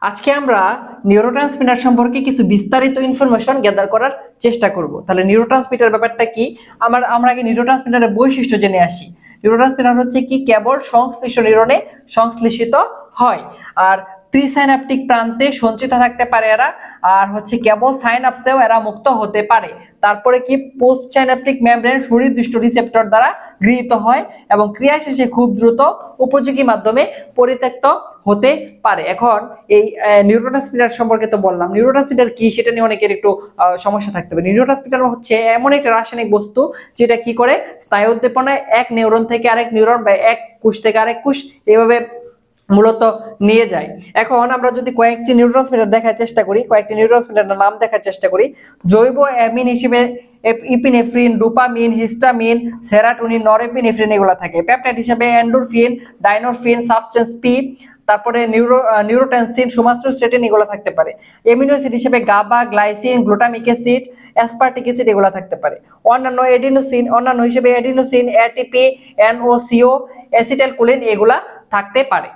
আজকে আমরা নিউরোট্রান্সমিটার সম্পর্কে কিছু বিস্তারিত ইনফরমেশন গ্যাদার করার চেষ্টা করব। তাহলে নিউরোট্রান্সমিটার ব্যাপারটা কি, আমরা আগে নিউরোট্রান্সমিটারের বৈশিষ্ট্য জেনে আসি। নিউরোট্রান্সমিটার হচ্ছে কি, কেবল সংশ্লিষ্ট নিউরনে সংশ্লেষিত হয় আর প্রিসাইনাপটিক প্রান্তে সঞ্চিত থাকতে পারে এরা, আর হচ্ছে কেবল সাইনাপসেও এরা মুক্ত হতে পারে। তারপরে কি, পোস্ট সাইনাপটিক মেমব্রেন সুনির্দিষ্ট রিসেপ্টর দ্বারা গৃহীত হয় এবং ক্রিয়া শেষে খুব দ্রুত উপযোগী মাধ্যমে পরিত্যক্ত হতে পারে। এখন এই নিউরোট্রান্সমিটার সম্পর্কে তো বললাম, নিউরোট্রান্সমিটার কি সেটা নিয়ে অনেকের একটু সমস্যা থাকতে পারে। নিউরোট্রান্সমিটার হচ্ছে এমন একটা রাসায়নিক বস্তু যেটা কি করে, স্নায়ু উদ্দীপনায় এক নিউরন থেকে আরেক নিউরন বা এক কোষ থেকে আরেক কোষ এভাবে মূলত নিয়ে যায়। এখন আমরা যদি কয়েকটি নিউরোট্রান্সমিটার দেখার চেষ্টা করি, কয়েকটি নিউরোট্রান্সমিটারের নাম দেখার চেষ্টা করি। জৈব অ্যামিন হিসেবে epinephrine, dopamine, histamine, serotonin, norepinephrine এগুলো থাকে। পেপটাইড হিসেবে এন্ডোরফিন, ডাইনোরফিন, সাবস্টেন্স পি, তারপরে নিউরোটেনসিন, সোমাস্টোস্টেটিন এগুলো থাকতে পারে। অ্যামিনো অ্যাসিড হিসেবে GABA, glycine, glutamic acid, aspartic acid এগুলো থাকতে পারে। অন্যান্য হিসেবে এডিনোসিন, এটিপি, এনওসিও, অ্যাসিটাইলকোলিন এগুলা থাকতে পারে।